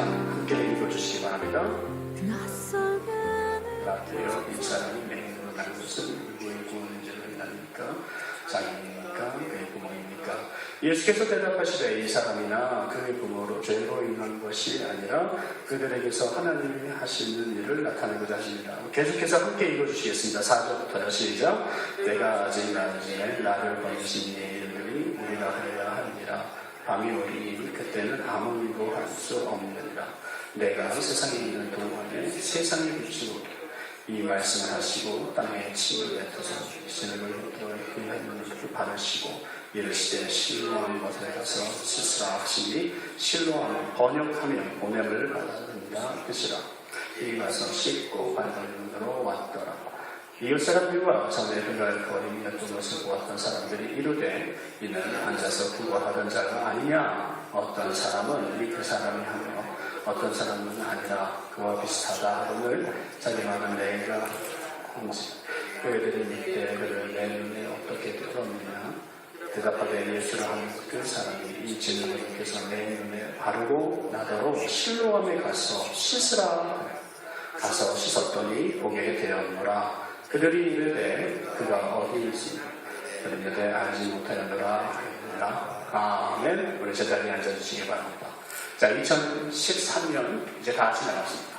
함께 읽어주시기 바랍니다. 라떼요, 이 사람이 맹인으로 난 것은 누구의 구원인 줄을 아닙니까? 자기입니까? 그의 부모입니까? 예수께서 대답하시되 이 사람이나 그의 부모로 죄로 인한 것이 아니라 그들에게서 하나님이 하시는 일을 나타내고자 하십니다. 계속해서 함께 읽어주시겠습니다. 4절부터요. 시작. 내가 아직 나중에 나를 보내신 이의 일들이 우리가 하여야 하니라. 밤이 오리니 그때는 아무 일도 할 수 없느니라. 내가 세상에 있는 동안에 세상의 빛으로 이 말씀을 하시고 땅에 침을 뱉어서 신을 그의 눈을 바르시고 이르시되 실로암 것에 가서 스스라 하시니 실로암 번역하면 보냄을 받았느니라 뜻이라. 이 가서 씻고 밝은 눈으로 왔더라. 이웃 사람들과 전에 그날 거리였던 것을 보았던 사람들이 이르되 이는 앉아서 구걸하던 자가 아니냐. 어떤 사람은 이 그 사람이 하며 어떤 사람은 아니라 그와 비슷하다 하거늘 자기 말은 내가 한지 그들이 믿되 그를 내 눈에 어떻게 들었느냐. 대답하되 예수라 하는 그 사람이 이 진리를 입혀서 내 눈에 바르고 나더러 실로암에 가서 씻으라. 가서 씻었더니 보게 되었노라. 그들이 이르되 그가 어디인지 그들이 이르되 알지 못하였노라 하였느라. 아멘. 우리 제자리에 앉아주시기 바랍니다. 자, 2013년 이제 다 지나갔습니다.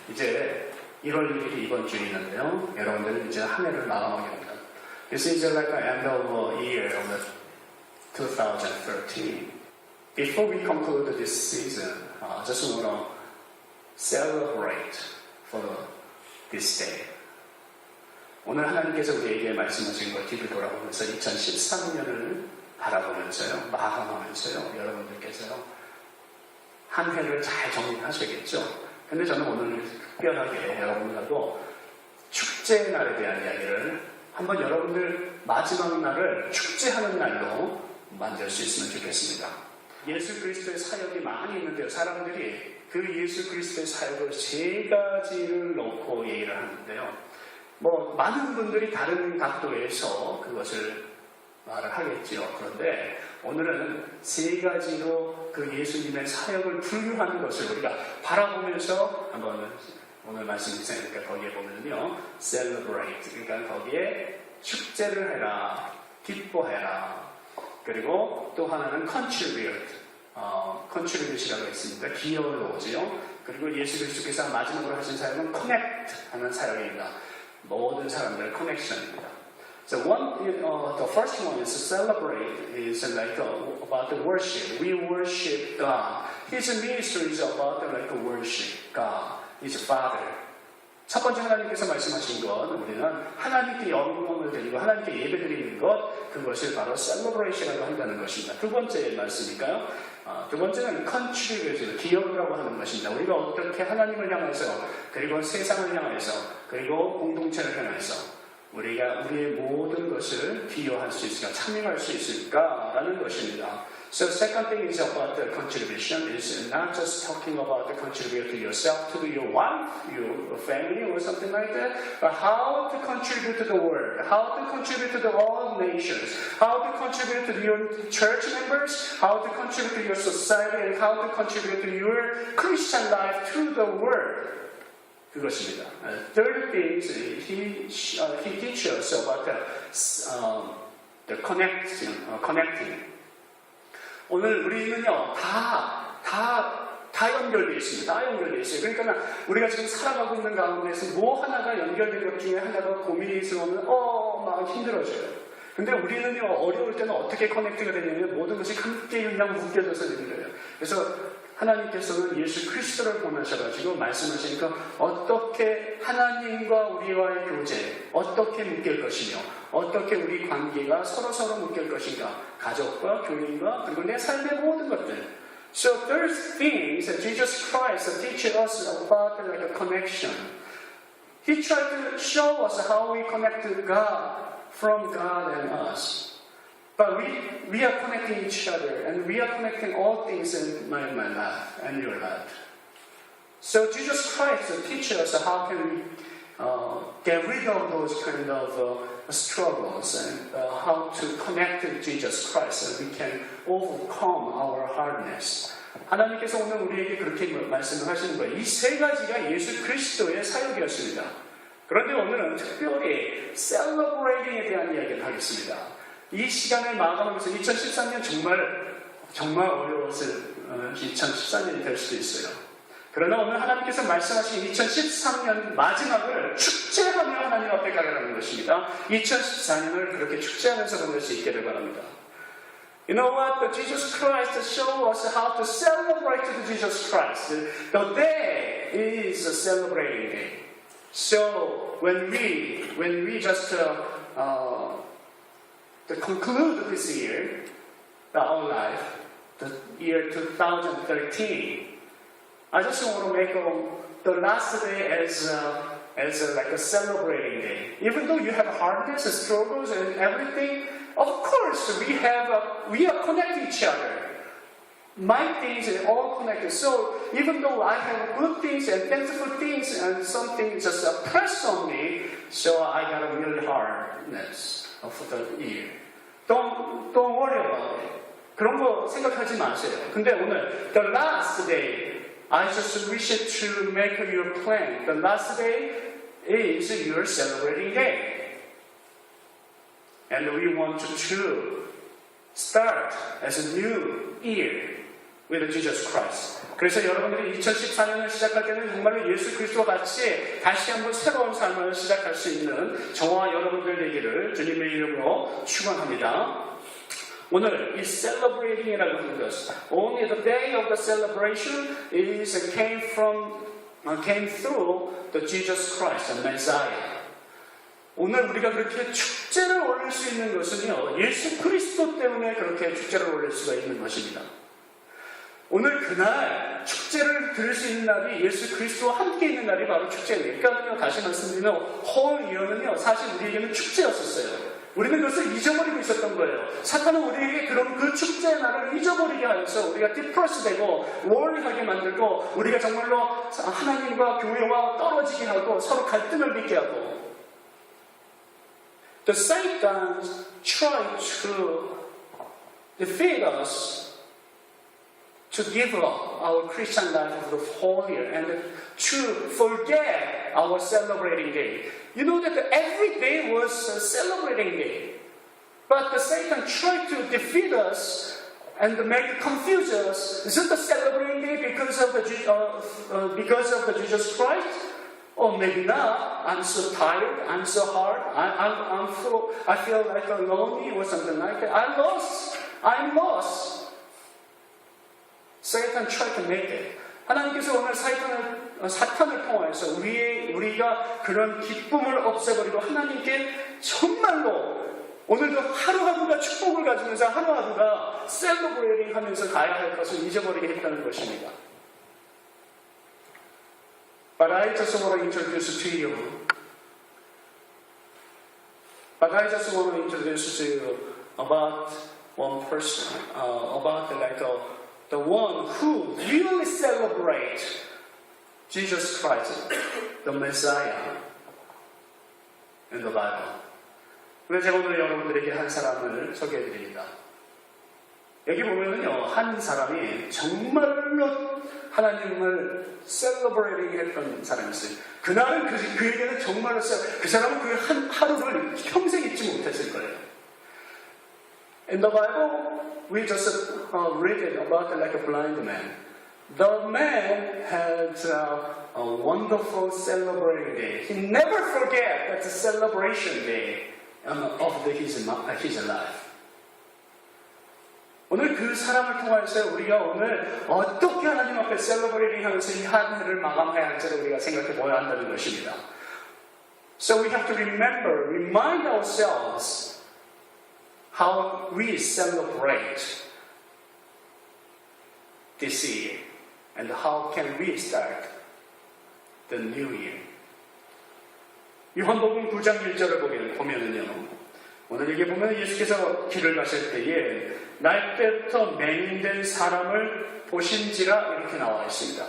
이제 1월 1일이 이번 주에 있는데요. 여러분들은 이제 한 해를 마감하게 됩니다. This is like the end of the year of 2013. Before we conclude this season, I just want to celebrate for this day. 오늘 하나님께서 우리에게 말씀하신 걸 뒤를 돌아보면서 2013년을 바라보면서요, 마감하면서요, 여러분들께서요, 한 해를 잘 정리하셔야겠죠. 근데 저는 오늘 특별하게 여러분들하고 축제 날에 대한 이야기를 한번 여러분들 마지막 날을 축제하는 날로 만들 수 있으면 좋겠습니다. 예수 그리스도의 사역이 많이 있는데요. 사람들이 그 예수 그리스도의 사역을 세 가지를 놓고 얘기를 하는데요. 많은 분들이 다른 각도에서 그것을 말을 하겠지요. 그런데 오늘은 세 가지로 그 예수님의 사역을 분류하는 것을 우리가 바라보면서 한번 오늘 말씀 있으니까 거기에 보면요. celebrate. 그러니까 거기에 축제를 해라. 기뻐해라. 그리고 또 하나는 contribute. contribute이라고 있습니다. 기여를 오지요. 그리고 예수 그리스도께서 마지막으로 하신 사역은 connect 하는 사역입니다. 모든 사람들 connection입니다. So the first one is to celebrate is like about the worship. We worship God. His ministry is about like worship God. His Father. 첫 번째 하나님께서 말씀하신 것, 우리는 하나님께 영광을 드리고 하나님께 예배드리는 것, 그것을 바로 celebration이라고 한다는 것입니다. 두 번째 말씀일까요? 두 번째는 contribute, 기여라고 하는 것입니다. 우리가 어떻게 하나님을 향해서, 그리고 세상을 향해서, 그리고 공동체를 향해서 우리가 우리의 모든 것을 기여할 수 있을까, 참여할 수 있을까라는 것입니다. So second thing is about the contribution is not just talking about the contribute to yourself, to your wife, your family or something like that, but how to contribute to the world, how to contribute to the all nations, how to contribute to your church members, how to contribute to your society, and how to contribute to your Christian life to the world. 그것입니다. Third thing is he teaches us about the connecting. 오늘 우리는요, 다 연결되어 있습니다. 다 연결되어 있어요. 그러니까 우리가 지금 살아가고 있는 가운데서 뭐 하나가 연결된 것 중에 하나가 고민이 있으면 막 힘들어져요. 근데 우리는요, 어려울 때는 어떻게 커넥트가 되냐면 모든 것이 함께 그냥 묶여져서 되는 거예요. 그래서 하나님께서는 예수 그리스도를 보내셔가지고 말씀하시니까 어떻게 하나님과 우리와의 교제, 어떻게 묶일 것이며 어떻게 우리 관계가 서로 묶일 것인가, 가족과 교인과 그리고 내 삶의 모든 것들. So third thing is that Jesus Christ teaches us about like a connection. He tried to show us how we connect to God from God and us. But we are connecting each other, and we are connecting all things in my life and your life. So Jesus Christ teaches us how can we get rid of those kind of struggles and how to connect to Jesus Christ, and we can overcome our hardness. 하나님께서 오늘 우리에게 그렇게 말씀을 하시는 거예요. 이 세 가지가 예수 그리스도의 사역이었습니다. 그런데 오늘은 특별히 셀러브레이팅에 대한 이야기를 하겠습니다. 이 시간을 마감하면서 2013년 정말 어려웠을 2014년이 될 수도 있어요. 그러나 오늘 하나님께서 말씀하신 2013년 마지막을 축제하며 하나님 앞에 가라는 것입니다. 2014년을 그렇게 축제하면서 보낼 수 있기를 바랍니다. You know what? Jesus Christ showed us how to celebrate Jesus Christ. The day is a celebrating day. So when we just to conclude this year, our life, the year 2013, I just want to make the last day as like a celebrating day. Even though you have hardness and struggles and everything, of course we are connected to each other. My things are all connected. So even though I have good things and thankful things and something just press on me, so I got a really hardness of the year. Don't worry about it. 그런 거 생각하지 마세요. 근데 오늘 the last day, I just wish to make your plan. The last day is your celebrating day. And we want to start as a new year with Jesus Christ. 그래서 여러분들이 2014년을 시작할 때는 정말로 예수 그리스도와 같이 다시 한번 새로운 삶을 시작할 수 있는 저와 여러분들 되기를 주님의 이름으로 축원합니다. 오늘 이 celebrating이라고 하는 것, only the day of the celebration came through the Jesus Christ, the Messiah. 오늘 우리가 그렇게 축제를 올릴 수 있는 것은요, 예수 그리스도 때문에 그렇게 축제를 올릴 수가 있는 것입니다. 오늘 그날 축제를 드릴 수 있는 날이 예수 그리스도와 함께 있는 날이 바로 축제예요. 그러니까 다시 말씀드리면 홀 이어는요, 사실 우리에게는 축제였었어요. 우리는 그것을 잊어버리고 있었던 거예요. 사탄은 우리에게 그런 그 축제의 날을 잊어버리게 하여서 우리가 디프레스되고 월리하게 만들고 우리가 정말로 하나님과 교회와 떨어지게 하고 서로 갈등을 빚게 하고 The Satan tried to defeat us to give up our Christian life of the whole year and to forget our celebrating day. You know that every day was a celebrating day. But the Satan tried to defeat us and make confuse us. Is it a celebrating day because of the Jesus Christ? Or maybe not. I'm so tired. I'm so hard. I feel like lonely or something like that. I'm lost. Satan tried to make it. 하나님께서 오늘 사탄을 통해서 우리가 그런 기쁨을 없애버리고 하나님께 정말로 오늘도 하루하루가 축복을 가지면서 하루하루가 셀러브레이팅 하면서 가야 할 것을 잊어버리게 했다는 것입니다. But I just want to introduce to you about one person, about the one who really celebrates Jesus Christ, the Messiah in the Bible. 그래서 제가 오늘 여러분들에게 한 사람을 소개해드립니다. 여기 보면은요, 한 사람이 정말로 하나님을 celebrating 했던 사람이 있어요. 그날은 그에게는 정말로 그 사람은 그 한 하루를 평생 잊지 못했을 거예요. In the Bible, we just read it about like a blind man. The man had a wonderful celebrating day. He never forget that the celebration day of his life. 오늘 그 사람을 통해서 우리가 오늘 어떻게 하나님 앞에 셀러브레이팅 하면서 이 한 해를 마감해야 할지를 우리가 생각해 보아야 한다는 것입니다. So we have to remind ourselves how we celebrate this year and how can we start the new year. 요한복음 9장 1절을 보면은요. 오늘 여기 보면 예수께서 길을 가실 때에 날 때부터 맹인된 사람을 보신지라 이렇게 나와 있습니다.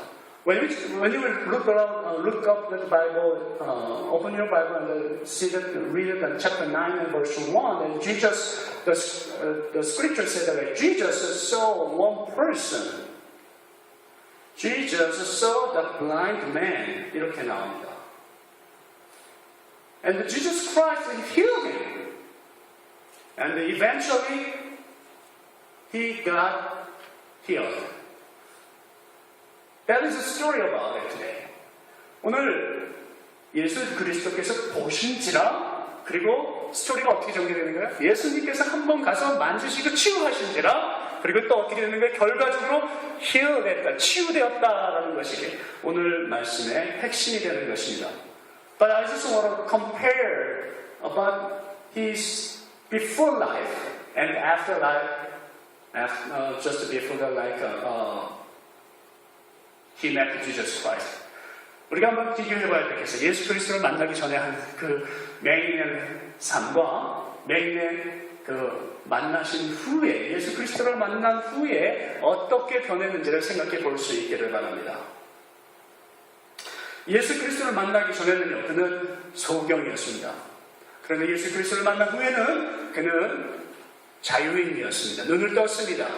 When you look up the Bible, open your Bible and see that, read it in chapter 9 and verse 1, and Jesus, the scripture said that Jesus saw one person Jesus saw the blind man. 이렇게 나옵니다. And Jesus Christ healed him. And eventually he got healed. That is the story about it today. 오늘 예수 그리스도께서 보신지라 그리고 스토리가 어떻게 전개되는 거예요? 예수님께서 한번 가서 만지시고 치유하신지라 그리고 또 어떻게 되는 거예요? 결과적으로 heal됐다, 치유되었다라는 것이 오늘 말씀의 핵심이 되는 것입니다. But I just want to compare about his before life and after life, just before the he met Jesus Christ. 우리가 한번 비교해봐야 되겠어요. 예수 그리스도를 만나기 전에 한 그 맹인의 삶과 맹인의 그 만나신 후에 예수 그리스도를 만난 후에 어떻게 변했는지를 생각해 볼 수 있기를 바랍니다. 예수 그리스도를 만나기 전에는요, 그는 소경이었습니다. 그런데 예수 그리스도를 만난 후에는 그는 자유인이었습니다. 눈을 떴습니다.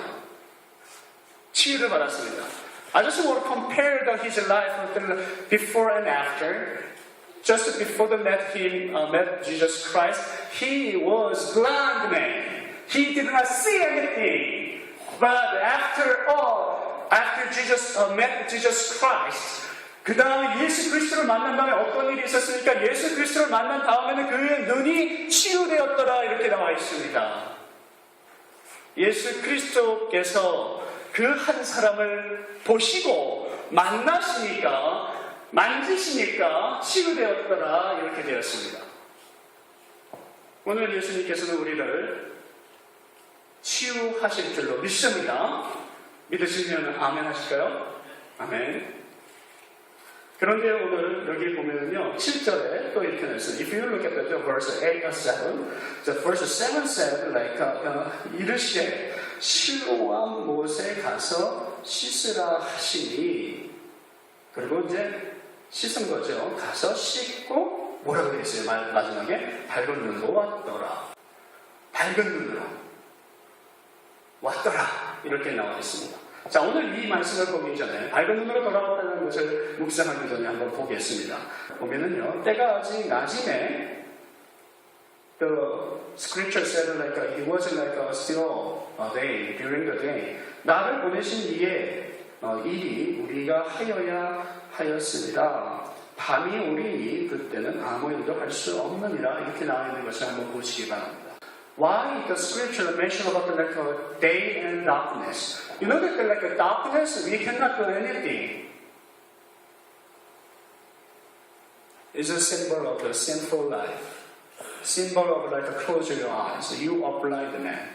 치유를 받았습니다. I just want to compare his life before and after. Just before he met Jesus Christ, he was blind man. He did not see anything. But after Jesus met Jesus Christ, 그 다음에 예수 그리스도를 만난 다음에 어떤 일이 있었습니까? 예수 그리스도를 만난 다음에는 그의 눈이 치유되었더라 이렇게 나와 있습니다. 예수 그리스도께서 그 한 사람을 보시고 만나시니까 만지시니까 치유되었더라 이렇게 되었습니다. 오늘 예수님께서는 우리를 치유하실 줄로 믿습니다. 믿으시면 아멘 하실까요? 아멘. 그런데 오늘 여기 보면은요, 7절에 또 이렇게 나있어요. If you look at the verse 8 or 7, the verse 7 said, 이르시되 실로암 못에 가서 씻으라 하시니, 그리고 이제 씻은 거죠. 가서 씻고 뭐라고 되어 있어요? 마지막에 밝은 눈으로 왔더라. 밝은 눈으로 왔더라 이렇게 나와 있습니다. 자, 오늘 이 말씀을 보기 전에 밝은 눈으로 돌아왔다는 것을 묵상하기 전에 한번 보겠습니다. 보면은요, 때가 아직 낮임에 the scripture said it was still a day during the day. 나를 보내신 이에 일이 우리가 하여야 하였으리라. 밤이 오리니 그때는 아무 일도 할 수 없느니라. 이렇게 나와 있는 것을 한번 보시기 바랍니다. Why the scripture mention about the day and darkness? You know that like darkness, we cannot do anything. It's a symbol of the sinful life. Symbol of close your eyes. You are blind man.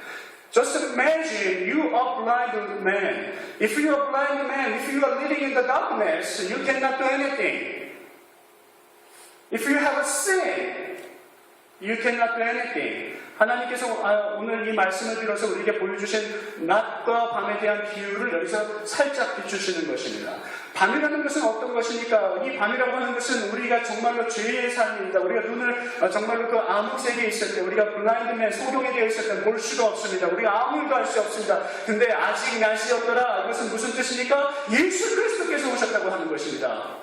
Just imagine you are blind man. If you are blind man, if you are living in the darkness, you cannot do anything. If you have a sin, you cannot do anything. 하나님께서 오늘 이 말씀을 들어서 우리에게 보여주신 낮과 밤에 대한 비유를 여기서 살짝 비추시는 것입니다. 밤이라는 것은 어떤 것입니까? 이 밤이라고 하는 것은 우리가 정말로 죄의 삶입니다. 우리가 눈을 정말로 그 암흑색에 있을 때, 우리가 블라인드맨, 소경에 되어 있을 때 볼 수가 없습니다. 우리가 아무 일도 할 수 없습니다. 근데 아직 낮이었더라. 이것은 무슨 뜻입니까? 예수 그리스도께서 오셨다고 하는 것입니다.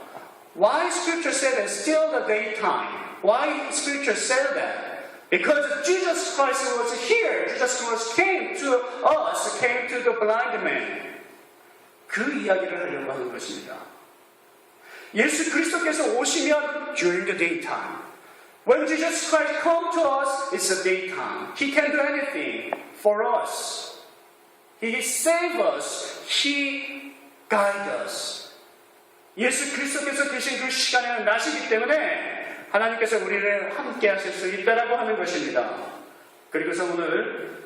Why Scripture said that still the daytime? Why Scripture said that? Because Jesus Christ was here. Jesus Christ came to us, came to the blind man. 그 이야기를 하려고 하는 것입니다. 예수 그리스도께서 오시면 during the daytime. When Jesus Christ comes to us, it's the daytime. He can do anything for us. He saves us. He guides us. 예수 그리스도께서 계신 그 시간에는 낮이기 때문에 하나님께서 우리를 함께 하실 수 있다라고 하는 것입니다. 그리고서 오늘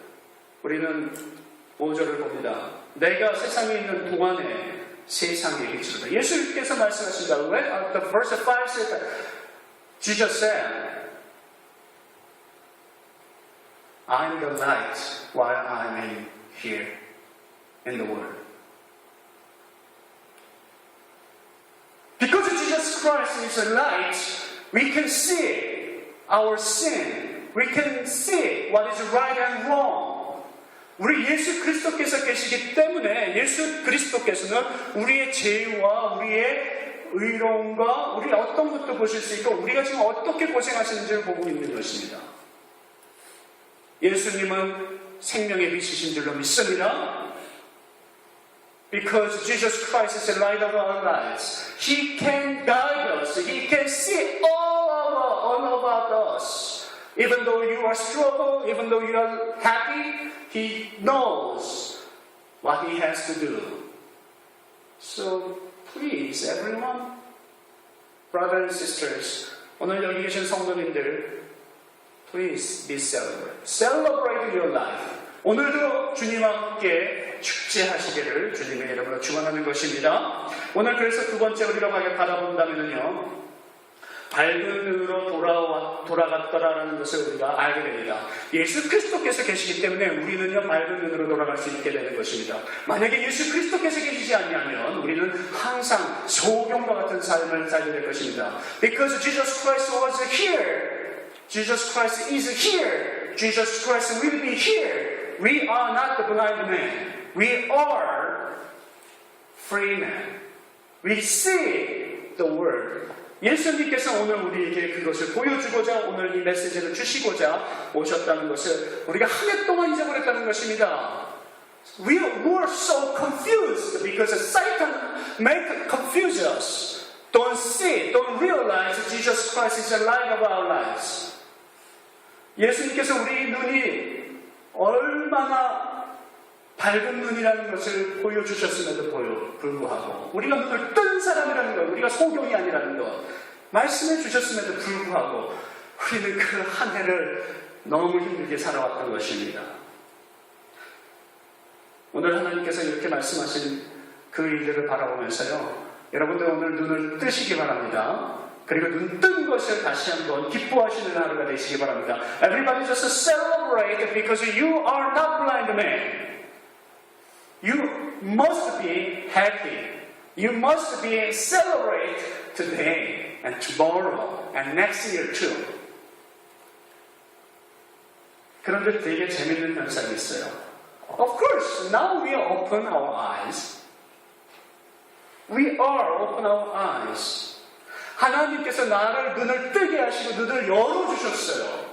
우리는 5절을 봅니다. 내가 세상에 있는 동안에 세상에 있으리라. 예수께서 말씀하십니다. The verse 5 said, Jesus said, I'm the light while I'm here in the world. Because Jesus Christ is a light, we can see our sin. We can see what is right and wrong. 우리 예수 그리스도께서 계시기 때문에 예수 그리스도께서는 우리의 죄와 우리의 의로움과 우리 어떤 것도 보실 수 있고 우리가 지금 어떻게 고생하시는지를 보고 있는 것입니다. 예수님은 생명의 빛이신 줄로 믿습니다. Because Jesus Christ is the light of our lives. He can guide us. He can see all about us. Even though you are struggling, even though you are happy, He knows what He has to do. So please, everyone, brothers and sisters, 오늘 여기 계신 성도님들, please be celebrate. Celebrate your life. 오늘도 주님과 함께 축제하시기를 주님의 이름으로 축원하는 것입니다. 오늘 그래서 두 번째 우리가 바라본다면요, 밝은 눈으로 돌아갔더라라는 것을 우리가 알게 됩니다. 예수 그리스도께서 계시기 때문에 우리는요, 밝은 눈으로 돌아갈 수 있게 되는 것입니다. 만약에 예수 그리스도께서 계시지 않냐면 우리는 항상 소경과 같은 삶을 살게 될 것입니다. Because Jesus Christ was here, Jesus Christ is here, Jesus Christ will be here. We are not the blind man. We are free man. We see the word. 예수님께서 오늘 우리에게 그것을 보여주고자 오늘 이 메시지를 주시고자 오셨다는 것을 우리가 한 해 동안 잊어버렸다는 것입니다. We were so confused because Satan make confuse us. Don't see, don't realize Jesus Christ is the light of our lives. 예수님께서 우리 눈이 얼마나 밝은 눈이라는 것을 보여주셨음에도 불구하고 우리가 눈을 뜬 사람이라는 것, 우리가 소경이 아니라는 것 말씀해 주셨음에도 불구하고 우리는 그 한 해를 너무 힘들게 살아왔던 것입니다. 오늘 하나님께서 이렇게 말씀하신 그 일들을 바라보면서요, 여러분들 오늘 눈을 뜨시기 바랍니다. 그리고 눈 뜬 것을 다시 한번 기뻐하시는 하루가 되시기 바랍니다. Everybody just celebrate because you are not blind man. You must be happy. You must be celebrate today and tomorrow and next year too. 그런데 되게 재밌는 현상이 있어요. Of course, now we are open our eyes. We are open our eyes. 하나님께서 나를 눈을 뜨게 하시고 눈을 열어주셨어요.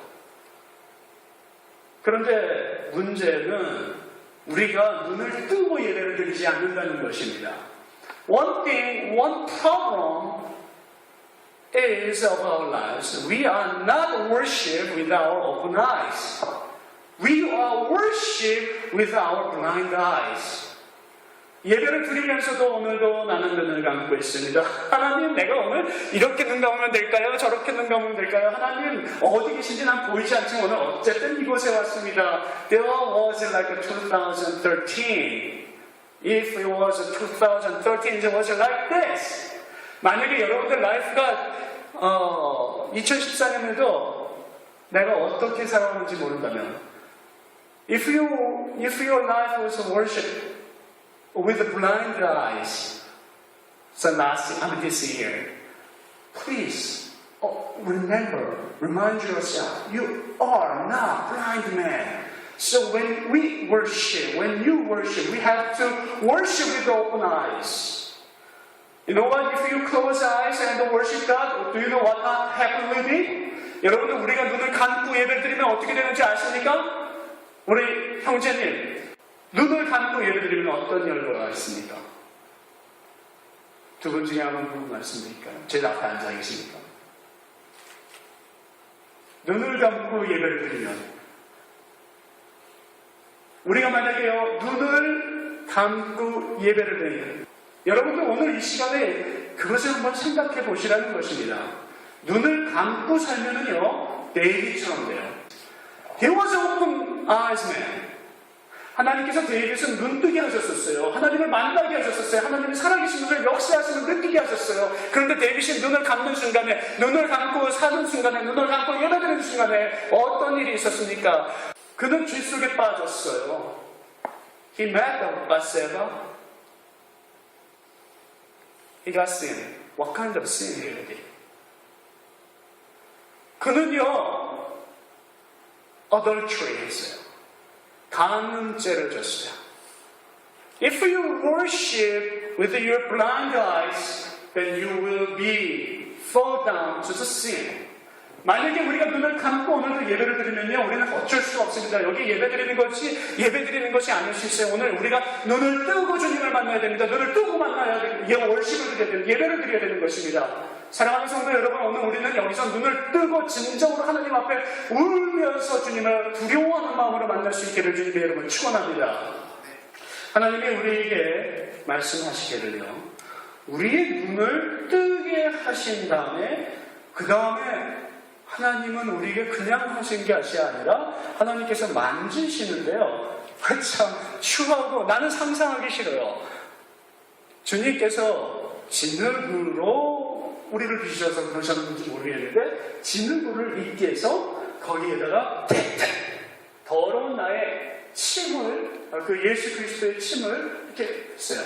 그런데 문제는 우리가 눈을 뜨고 예배를 드리지 않는다는 것입니다. One thing, one problem is of our lives. We are not worship with our open eyes. We are worship with our blind eyes. 예배를 드리면서도 오늘도 나는 눈을 감고 있습니다. 하나님, 내가 오늘 이렇게 눈 감으면 될까요? 저렇게 눈 감으면 될까요? 하나님, 어디 계신지 난 보이지 않지만 오늘 어쨌든 이곳에 왔습니다. There was like 2013. If it was 2013, it was like this. 만약에 여러분들 라이프가 2014년에도 내가 어떻게 살아오는지 모른다면 If your life was worship with blind eyes, so this year, please remind yourself, you are not blind man. So when you worship, we have to worship with open eyes. You know what? If you close eyes and worship God, do you know what happen will be? 여러분들 우리가 눈을 감고 예배를 드리면 어떻게 되는지 아십니까? 우리 형제님, 눈을 감고 예배 드리면 어떤 결과가 있습니까? 두 분 중에 한 분 말씀드릴까요? 제 앞에 앉아 계십니까? 눈을 감고 예배를 드리면 우리가 만약에요, 눈을 감고 예배를 드리면 여러분들 오늘 이 시간에 그것을 한번 생각해 보시라는 것입니다. 눈을 감고 살면은요, 데이비처럼 돼요. He was an open eyes man. 하나님께서 데이빗은 눈뜨게 하셨었어요. 하나님을 만나게 하셨었어요. 하나님이 살아계신 것을 역사하시는 느끼게 하셨어요. 그런데 데이빗이 눈을 감는 순간에, 눈을 감고 사는 순간에, 눈을 감고 예배드리는 순간에 어떤 일이 있었습니까? 그는 죄 속에 빠졌어요. He met Bathsheba. He got sin. What kind of sin did he do? 그는요, adultery 했어요. 간음죄를 졌어요. If you worship with your blind eyes, then you will be fall down to the sin. 만약에 우리가 눈을 감고 오늘도 예배를 드리면요, 우리는 어쩔 수가 없습니다. 여기 예배 드리는 것이 아닐 수 있어요. 오늘 우리가 눈을 뜨고 주님을 만나야 됩니다. 눈을 뜨고 만나야 됩니다. 월십을 드려야 됩니다. 예배를 드려야 되는 것입니다. 사랑하는 성도 여러분, 오늘 우리는 여기서 눈을 뜨고 진정으로 하나님 앞에 울면서 주님을 두려워하는 마음으로 만날 수 있기를 주님의 이름으로 축원합니다. 하나님이 우리에게 말씀하시기를요, 우리의 눈을 뜨게 하신 다음에 그 다음에 하나님은 우리에게 그냥 하신 것이 아니라 하나님께서 만지시는데요. 참 추하고 나는 상상하기 싫어요. 주님께서 진흙으로 우리를 빚으셔서 그러셨는지 모르겠는데 진흙을 잊게 해서 거기에다가 택택 더러운 나의 침을, 그 예수 그리스도의 침을 이렇게 했어요.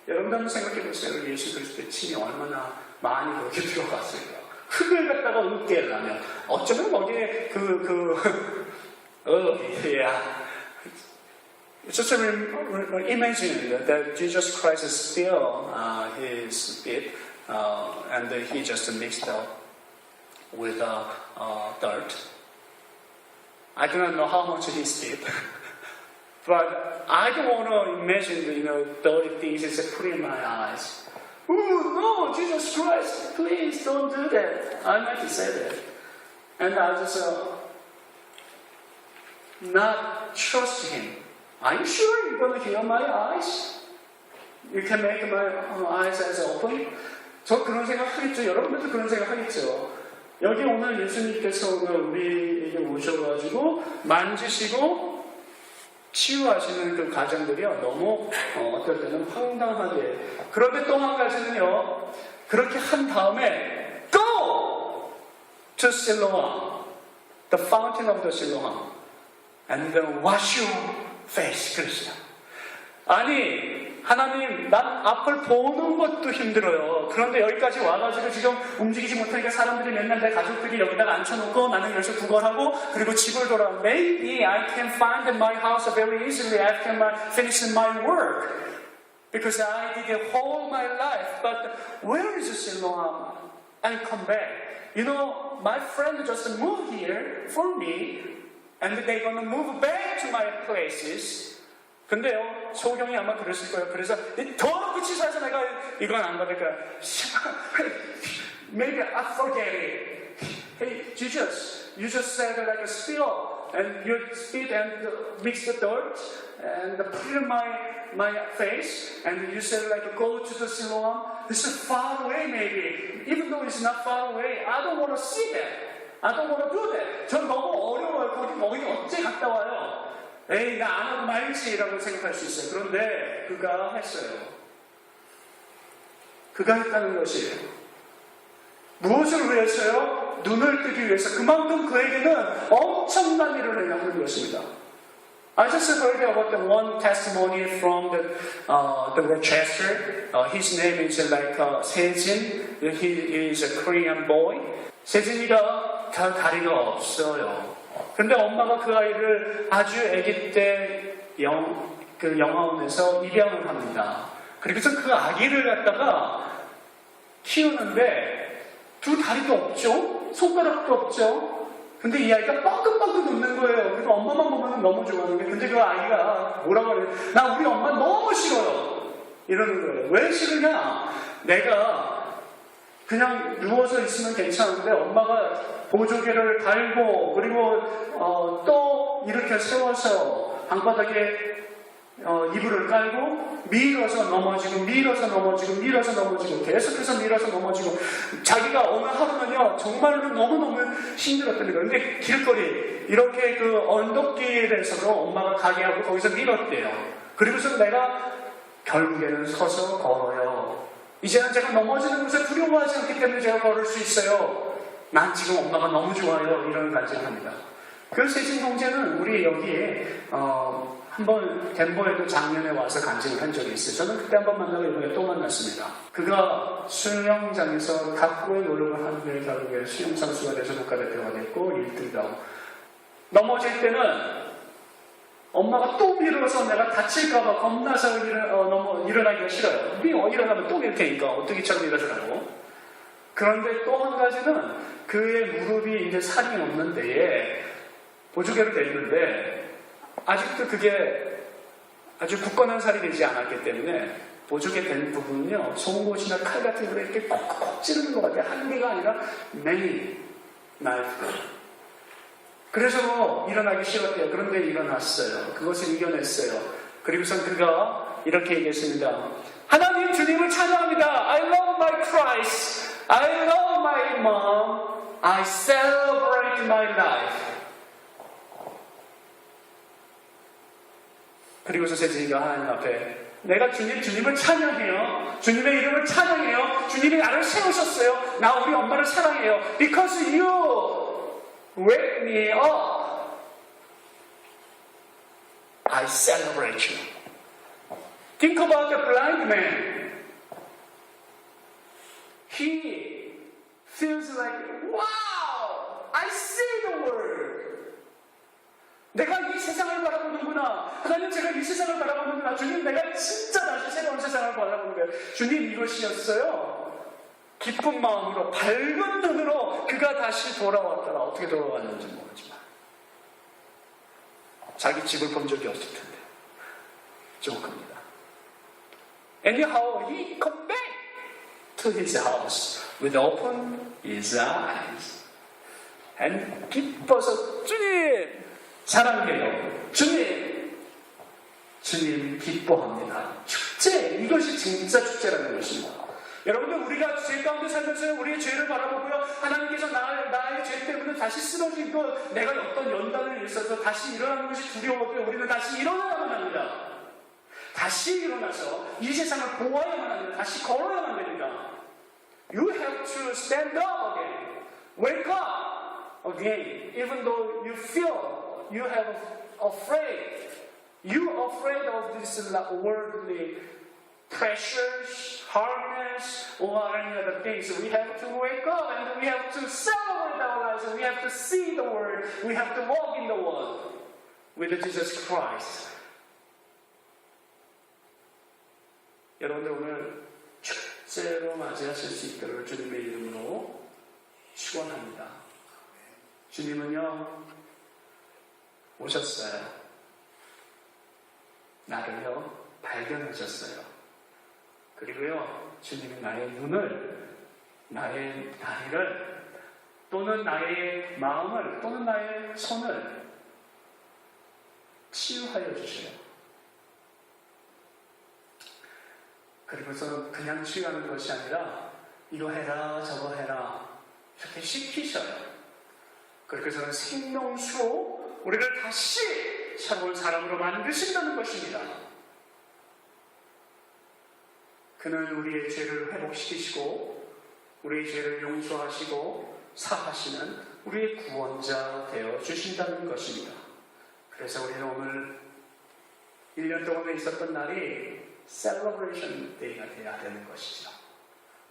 여러분도 한번 생각해 보세요. 예수 그리스도의 침이 얼마나 많이 거기에 들어갔을까. 흙을 갖다가 읊게 하려면 어쩌면 거기에 Just imagine that Jesus Christ is still his bit, and he just mixed up with dirt. I do not know how much he spit, but I don't want to imagine dirty things is put in my eyes. Oh no, Jesus Christ, please don't do that. I might say that. And I just not trust him. Are you sure you're going to heal my eyes? You can make my eyes as open? 저 그런 생각 하겠죠. 여러분들도 그런 생각 하겠죠. 여기 오늘 예수님께서 오늘 우리에게 오셔가지고 만지시고 치유하시는 그 과정들이요, 너무 어떨 때는 황당하게. 그런데 또 한 가지는요, 그렇게 한 다음에 Go to Siloam, the fountain of the Siloam, and then wash your face. 그랬어요. 아니, 하나님, 난 앞을 보는 것도 힘들어요. 그런데 여기까지 와가지고 지금 움직이지 못하니까 사람들이 맨날 내 가족들이 여기다가 앉혀놓고 나는 여기서 구걸하고 그리고 집을 돌아. Maybe I can find my house very easily after finish my work. Because I did it all my life. But where is Siloam? And come back. My friend just moved here for me. And they're going to move back to my places. 근데요, 소경이 아마 그랬을 거예요. 그래서 더럽게 치사해서 내가 이건 안 받을 거야. Maybe I forget it. Hey, Jesus, you just said like a spill, and you spit and mix the dirt and put it in my face, and you said like go to the Siloam. This is far away, maybe. Even though it's not far away, I don't want to see that. I don't want to do that. 전 너무 어려워요. 거기 어째 갔다 와요. 에이, 나 안 하고 말지라고 생각할 수 있어요. 그런데 그가 했어요. 그가 했다는 것이에요. 무엇을 위해서요? 눈을 뜨기 위해서. 그만큼 그에게는 엄청난 일을 해야 하는 것입니다. I just heard about the one testimony from the Rochester. His name is like Sejin. He is a Korean boy. 세진이가 다리가 없어요. 근데 엄마가 그 아이를 아주 아기 때 영화원에서 입양을 합니다. 그래서 그 아기를 갖다가 키우는데 두 다리도 없죠? 손가락도 없죠? 근데 이 아이가 뻐끔뻐끔 웃는 거예요. 그래서 엄마만 보면 너무 좋아하는 게. 근데 그 아이가 뭐라고 그래요? 나 우리 엄마 너무 싫어요. 이러는 거예요. 왜 싫으냐? 내가 그냥 누워서 있으면 괜찮은데 엄마가 보조개를 달고 그리고 또 이렇게 세워서 방바닥에 이불을 깔고 밀어서 넘어지고 계속해서 밀어서 넘어지고 자기가 어느 하루는요 정말로 너무너무 힘들었던 거예요. 근데 길거리 이렇게 그 언덕길에서도 엄마가 가게 하고 거기서 밀었대요. 그리고서 내가 결국에는 서서 걸어요. 이제는 제가 넘어지는 것을 두려워하지 않기 때문에 제가 걸을 수 있어요. 난 지금 엄마가 너무 좋아요. 이런 간증을 합니다. 그 세진 동재는 우리 여기에 한번 덴버에도 작년에 와서 간증을 한 적이 있어요. 저는 그때 한번 만나고 이번에 또 만났습니다. 그가 수영장에서 각고의 노력을 한 후에 결국에 수영 선수가 돼서 국가대표가 됐고 1등이다. 넘어질 때는 엄마가 또 밀어서 내가 다칠까봐 겁나서 일어나기가 싫어요. 일어나면 또 밀 테니까 어떻게처럼 일어서라고. 그런데 또 한 가지는 그의 무릎이 이제 살이 없는 데에 보조개로 돼 있는데 아직도 그게 아주 굳건한 살이 되지 않았기 때문에 보조개 된 부분은요, 송곳이나 칼 같은 걸로 이렇게 콕콕 찌르는 것 같아요. 한 개가 아니라 many knife. 그래서 일어나기 싫었대요. 그런데 일어났어요. 그것을 이겨냈어요. 그리고선 그가 이렇게 얘기했습니다. 하나님 주님을 찬양합니다. I love my Christ. I love my mom. I celebrate my life. 그리고서 세진이가 하나님 앞에 내가 주님을 찬양해요. 주님의 이름을 찬양해요. 주님이 나를 세우셨어요. 나 우리 엄마를 사랑해요. Because you wake me up. I celebrate you. Think about the blind man. He feels like, wow, I see the world. 내가 이 세상을 바라보는구나. 하나님 제가 이 세상을 바라보는구나. 주님 내가 진짜 다시 새로운 세상을 바라보는 거예요. 주님 이것이었어요. 기쁜 마음으로 밝은 눈으로 그가 다시 돌아왔더라. 어떻게 돌아왔는지 모르지만 자기 집을 본 적이 없을 텐데 조금입니다. Anyhow, he come back to his house with open his eyes and 기뻐서 주님 사랑해요. 주님 기뻐합니다. 축제, 이것이 진짜 축제라는 것입니다. 여러분들 우리가 죄 가운데 살면서 우리의 죄를 바라보고요. 하나님께서 나의 죄 때문에 다시 쓰러지고 내가 어떤 연단을 일어서 다시 일어나는 것이 두려워도 우리는 다시 일어나야만 합니다. 다시 일어나서 이 세상을 보아야만 합니다. 다시 걸어야만 됩니다. You have to stand up again. Wake up again. Even though you feel you have afraid. You are afraid of this worldly pressures, hardness, or any other things. We have to wake up and we have to celebrate our lives. We have to see the world. We have to walk in the world with Jesus Christ. 여러분들 오늘 축제로 맞이하실 수 있도록 주님의 이름으로 축원합니다. 주님은요 오셨어요. 나를요 발견하셨어요. 그리고요 주님이 나의 눈을, 나의 다리를, 또는 나의 마음을, 또는 나의 손을 치유하여 주셔요. 그리고서 그냥 치유하는 것이 아니라 이거 해라 저거 해라 이렇게 시키셔요. 그렇게서는 생명수로 우리를 다시 새로운 사람으로 만드신다는 것입니다. 그는 우리의 죄를 회복시키시고 우리의 죄를 용서하시고 사하시는 우리의 구원자 되어 주신다는 것입니다. 그래서 우리는 오늘 1년 동안에 있었던 날이 셀러브레이션 데이가 되어야 되는 것이죠.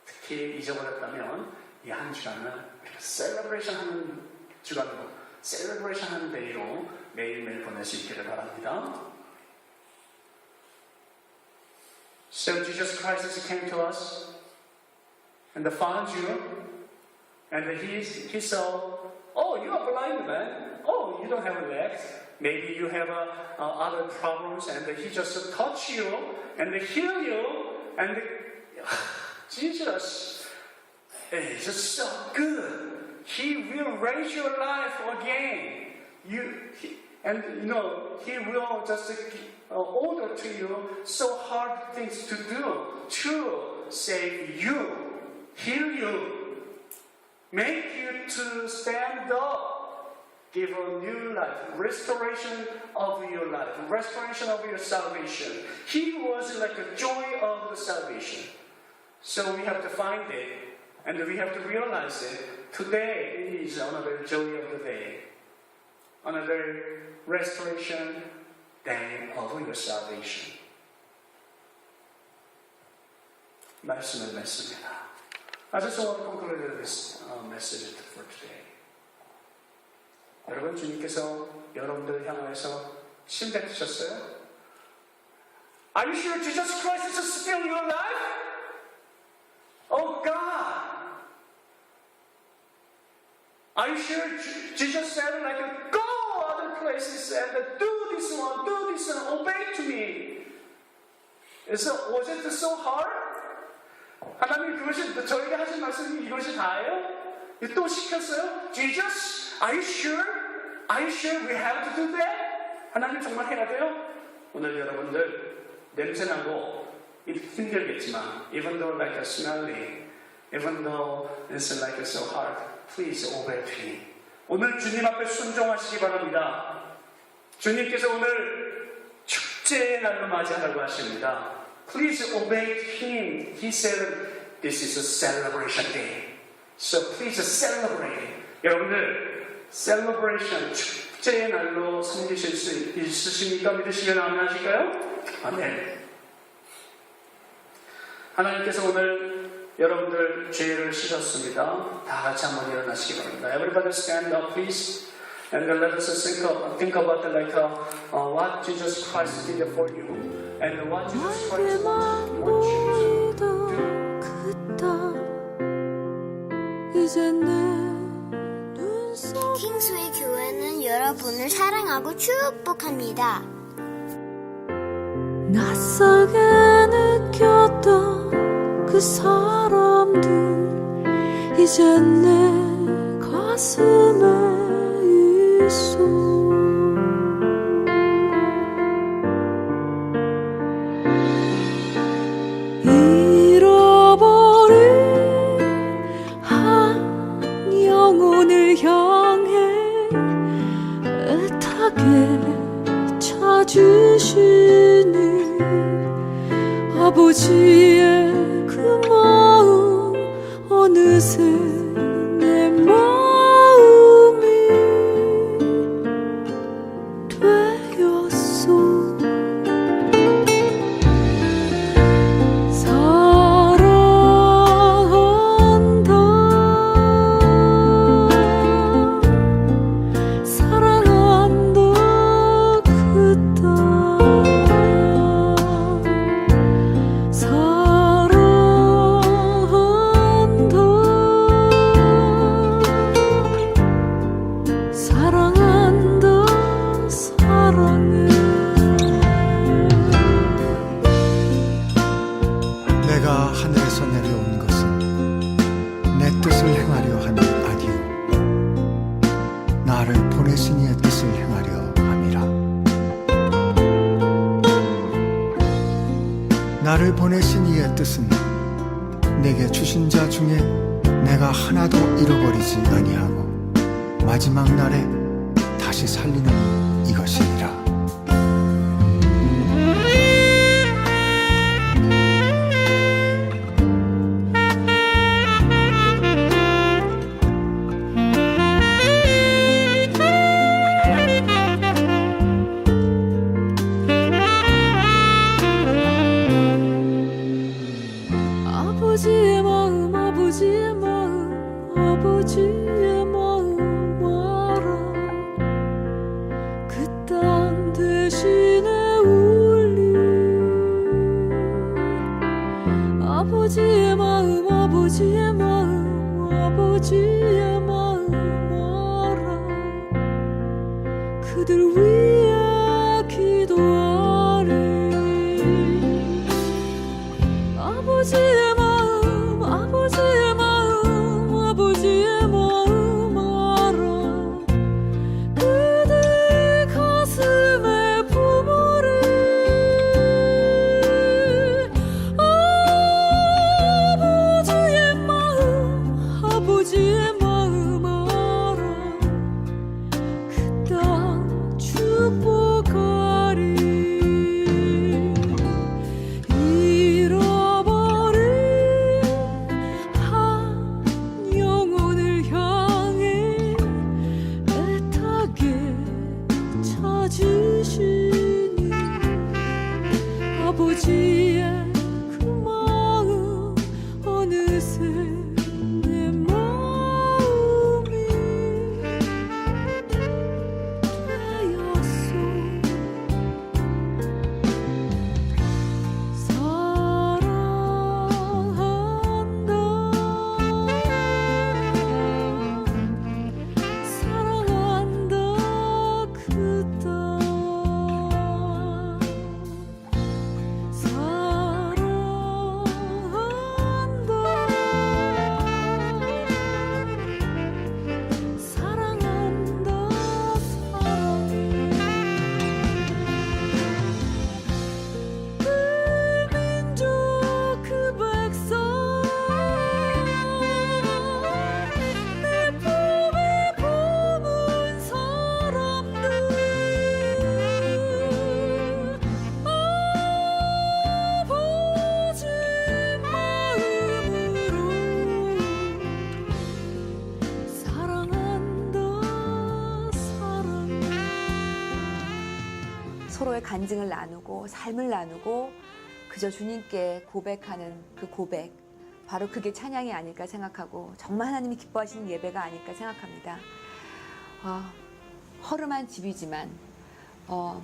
특히 잊어버렸다면 이 한 주간은 셀러브레이션 하는 주간으로, 셀러브레이션 하는 데이로 매일매일 보낼 수 있기를 바랍니다. So Jesus Christ came to us and found you, and he saw, oh, you are blind man. Oh, you don't have legs. Maybe you have other problems, and he just touch you and heal you, and Jesus is just so good. He will raise your life again. He will just order to you so hard things to do to save you, heal you, make you to stand up, give a new life, restoration of your life, restoration of your salvation. He was like a joy of the salvation. So we have to find it, and we have to realize it. Today is another joy of the day, another restoration day of your salvation. 말씀을 맺습니다. I just want to conclude this message for today. 여러분, 주님께서 여러분들을 향해서 심각하셨어요? Are you sure Jesus Christ is still in your life? Oh God! Are you sure Jesus said like go other places and do this one, obey to me? Was it so hard? 하나님 그것이 저에게 하신 말씀이 이것이 다예요? 또 시켰어요? Jesus, are you sure? Are you sure we have to do that? 하나님 정말 해야 돼요? 오늘 여러분들 냄새나고 힘들겠지만 even though like a smelly, even though it's like so hard, please obey to me. 오늘 주님 앞에 순종하시기 바랍니다. 주님께서 오늘 축제의 날로 맞이하라고 하십니다. Please obey him. He said this is a celebration day. So please celebrate. 여러분들 celebration 축제의 날로 섬기실 수 있으십니까? 믿으시면 아멘 하실까요? 아멘. 하나님께서 오늘 여러분들 죄를 씻었습니다. 다 같이 한번 일어나시기 바랍니다. Everybody stand up, please. And let us think about what Jesus Christ did for you, and what Jesus Christ wants you to do. 킹스웨이 교회는 여러분을 사랑하고 축복합니다. 낯설게 느꼈던 그 사람들 이제 내 가슴에 있어. 잃어버린 한 영혼을 향해 애타게 찾으시는 아버지의 그 마음 어느새 내 마음이 되었소. 사랑한다 사랑한다 그 땅 사랑한다 사랑해. 내가 하늘에서 내려온 것은 내 뜻을 행하려 함이 아니요 나를 보내신 이의 뜻을 행하려 함이라. 나를 보내신 이의 뜻은 내게 주신 자 중에 내가 하나도 잃어버리지 아니하고 마지막 날에 다시 살리는 이것이니라. 아버지의 마음 아버지의 마음 아버지의 마음 알아. 그 땅 대신에 울리 아버지의 마음 아버지의 마음 아버지의 마음 알아. 그들 위해 기도하리. 아버지의 마음 아버지의 마음 아버지의 마음 알아. 그들 가슴에 품으리. 아버지의 마음 알아. 그 땅 주 서로의 간증을 나누고 삶을 나누고 그저 주님께 고백하는 그 고백, 바로 그게 찬양이 아닐까 생각하고 정말 하나님이 기뻐하시는 예배가 아닐까 생각합니다. 허름한 집이지만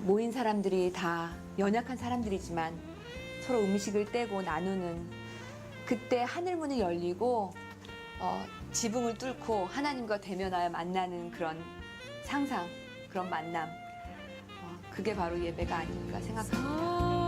모인 사람들이 다 연약한 사람들이지만 서로 음식을 떼고 나누는 그때 하늘문이 열리고 지붕을 뚫고 하나님과 대면하여 만나는 그런 상상, 그런 만남, 그게 바로 예배가 아닐까 생각합니다.